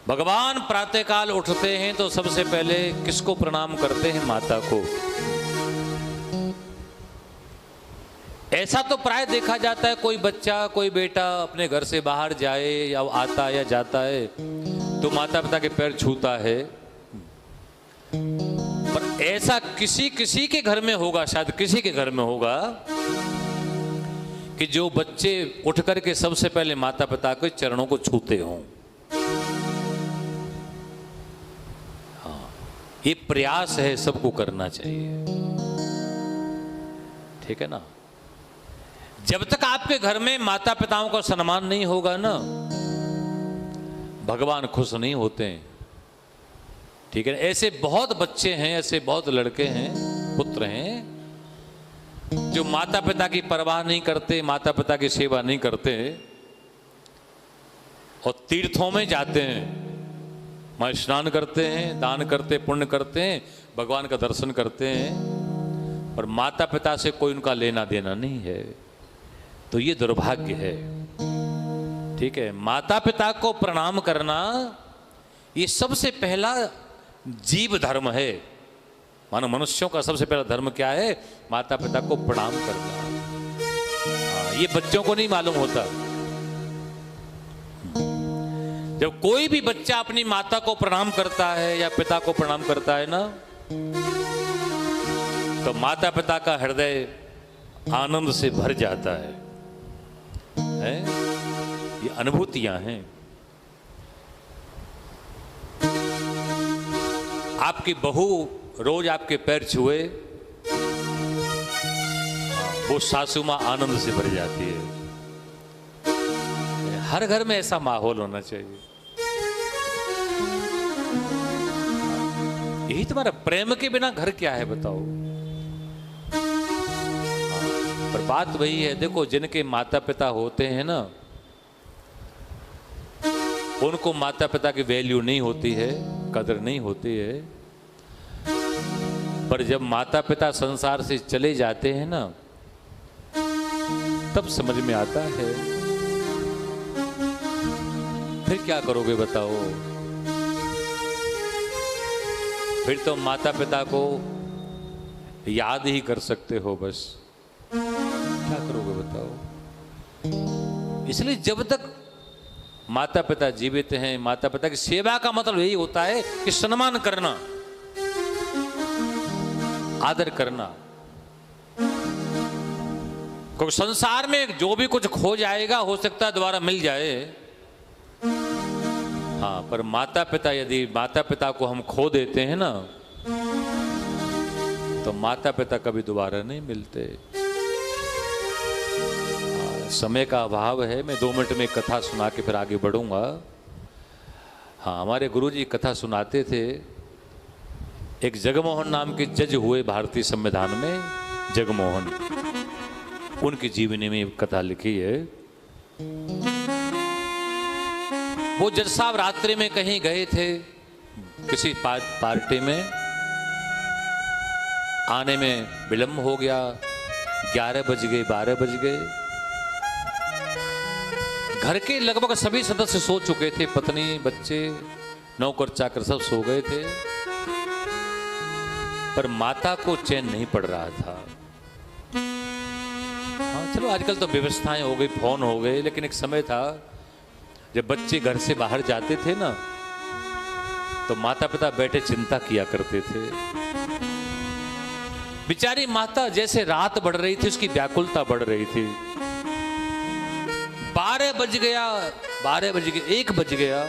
भगवान प्रातःकाल उठते हैं तो सबसे पहले किसको प्रणाम करते हैं? माता को। ऐसा तो प्राय देखा जाता है, कोई बच्चा कोई बेटा अपने घर से बाहर जाए या आता या जाता है तो माता पिता के पैर छूता है। पर ऐसा किसी किसी के घर में होगा, शायद किसी के घर में होगा कि जो बच्चे उठ करके सबसे पहले माता पिता के चरणों को छूते हों। हाँ, ये प्रयास है, सबको करना चाहिए, ठीक है ना। जब तक आपके घर में माता पिताओं का सम्मान नहीं होगा ना, भगवान खुश नहीं होते हैं, ठीक है। ऐसे बहुत बच्चे हैं, ऐसे बहुत लड़के हैं, पुत्र हैं जो माता पिता की परवाह नहीं करते, माता पिता की सेवा नहीं करते और तीर्थों में जाते हैं, वहां स्नान करते हैं, दान करते, पुण्य करते हैं, भगवान का दर्शन करते हैं, और माता पिता से कोई उनका लेना देना नहीं है। तो ये दुर्भाग्य है, ठीक है। माता पिता को प्रणाम करना ये सबसे पहला जीव धर्म है। मानो मनुष्यों का सबसे पहला धर्म क्या है? माता पिता को प्रणाम करना। ये बच्चों को नहीं मालूम होता। जब कोई भी बच्चा अपनी माता को प्रणाम करता है या पिता को प्रणाम करता है ना, तो माता पिता का हृदय आनंद से भर जाता है। ये अनुभूतियां हैं। आपकी बहू रोज आपके पैर छुए, वो सासू मां आनंद से भर जाती है। हर घर में ऐसा माहौल होना चाहिए। यही तुम्हारा प्रेम के बिना घर क्या है बताओ। पर बात वही है, देखो जिनके माता पिता होते हैं ना, उनको माता पिता की वैल्यू नहीं होती है, कदर नहीं होती है। पर जब माता पिता संसार से चले जाते हैं ना, तब समझ में आता है। फिर क्या करोगे बताओ? फिर तो माता पिता को याद ही कर सकते हो बस। क्या करोगे बताओ? इसलिए जब तक माता पिता जीवित हैं, माता पिता की सेवा का मतलब यही होता है कि सम्मान करना, आदर करना। क्योंकि संसार में जो भी कुछ खो जाएगा हो सकता है दोबारा मिल जाए। हाँ, पर माता पिता, यदि माता पिता को हम खो देते हैं ना, तो माता पिता कभी दोबारा नहीं मिलते। समय का अभाव है, मैं 2 मिनट में कथा सुना के फिर आगे बढ़ूंगा। हाँ, हमारे गुरुजी कथा सुनाते थे। एक जगमोहन नाम के जज हुए भारतीय संविधान में, जगमोहन, उनकी जीवनी में कथा लिखी है। वो जज साहब रात्रि में कहीं गए थे किसी पार्टी में, आने में विलंब हो गया, 11 बज गए, 12 बज गए। घर के लगभग सभी सदस्य सो चुके थे, पत्नी, बच्चे, नौकर चाकर सब सो गए थे, पर माता को चैन नहीं पड़ रहा था। हाँ, चलो आजकल तो व्यवस्थाएं हो गई, फोन हो गए, लेकिन एक समय था जब बच्चे घर से बाहर जाते थे ना, तो माता पिता बैठे चिंता किया करते थे। बेचारी माता, जैसे रात बढ़ रही थी उसकी व्याकुलता बढ़ रही थी। 12 बज गया, 12 बज गया, 1 बज गया,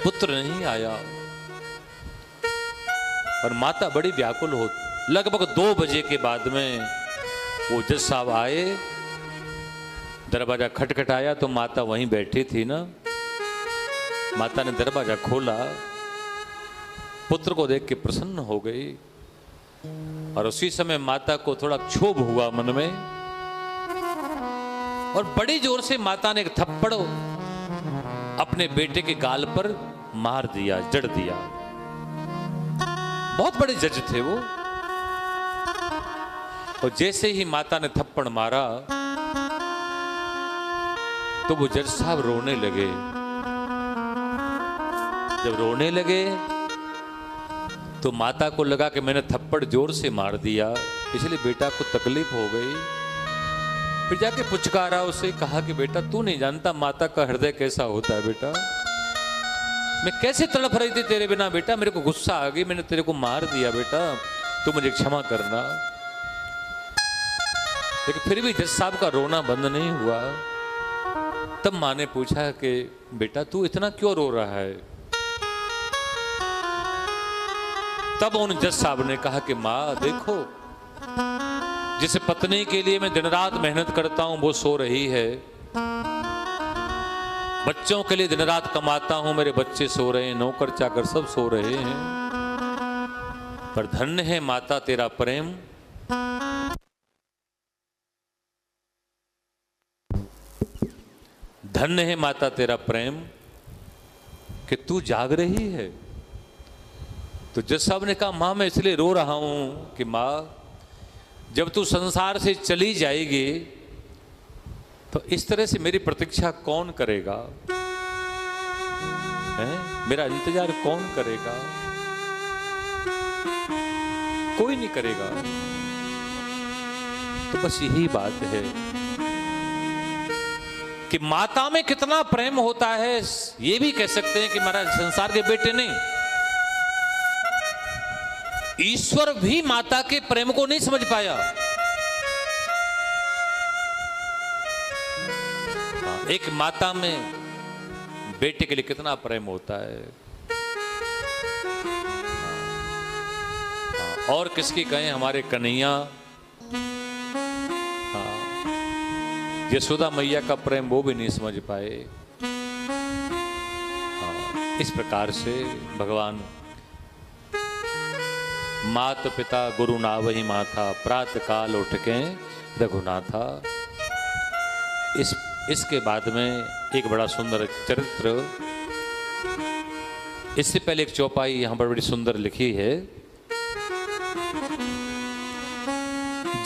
पुत्र नहीं आया, और माता बड़ी व्याकुल हो। लगभग 2 बजे के बाद में वो जज साहब आए, दरवाजा खटखटाया तो माता वहीं बैठी थी ना। माता ने दरवाजा खोला, पुत्र को देख के प्रसन्न हो गई, और उसी समय माता को थोड़ा क्षोभ हुआ मन में, और बड़ी जोर से माता ने एक थप्पड़ अपने बेटे के गाल पर मार दिया, जड़ दिया। बहुत बड़े जज थे वो। और जैसे ही माता ने थप्पड़ मारा तो वो जज साहब रोने लगे। जब रोने लगे तो माता को लगा कि मैंने थप्पड़ जोर से मार दिया, इसलिए बेटा को तकलीफ हो गई। फिर जाके पुचकारा उसे, कहा कि बेटा तू नहीं जानता माता का हृदय कैसा होता है बेटा, मैं कैसे तड़प रही थी तेरे बिना बेटा, मेरे को गुस्सा आ गई, मैंने तेरे को मार दिया बेटा, तू मुझे क्षमा करना। लेकिन फिर भी जज साहब का रोना बंद नहीं हुआ। तब माँ ने पूछा कि बेटा तू इतना क्यों रो रहा है। तब उन जज साहब ने कहा कि माँ देखो, जिस पत्नी के लिए मैं दिन रात मेहनत करता हूं वो सो रही है, बच्चों के लिए दिन रात कमाता हूं, मेरे बच्चे सो रहे हैं, नौकर चाकर सब सो रहे हैं, पर धन्य है माता तेरा प्रेम, धन्य है माता तेरा प्रेम कि तू जाग रही है। तो जज साहब ने कहा मां मैं इसलिए रो रहा हूं कि मां जब तू संसार से चली जाएगी तो इस तरह से मेरी प्रतीक्षा कौन करेगा, है? मेरा इंतजार कौन करेगा? कोई नहीं करेगा। तो बस यही बात है कि माता में कितना प्रेम होता है, ये भी कह सकते हैं कि महाराज संसार के बेटे नहीं, ईश्वर भी माता के प्रेम को नहीं समझ पाया। एक माता में बेटे के लिए कितना प्रेम होता है। और किसकी कहें, हमारे कन्हैया, यशोदा मैया का प्रेम वो भी नहीं समझ पाए। इस प्रकार से भगवान मात पिता गुरु नावहि माथा, प्रातः काल उठ के रघुनाथा। इसके बाद में एक बड़ा सुंदर चरित्र, इससे पहले एक चौपाई यहां पर बड़ी सुंदर लिखी है।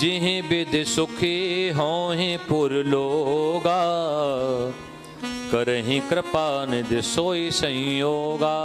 जिहि विधि सुखी होहि पुर लोगा, करहि कृपा निधि सोई संयोगा।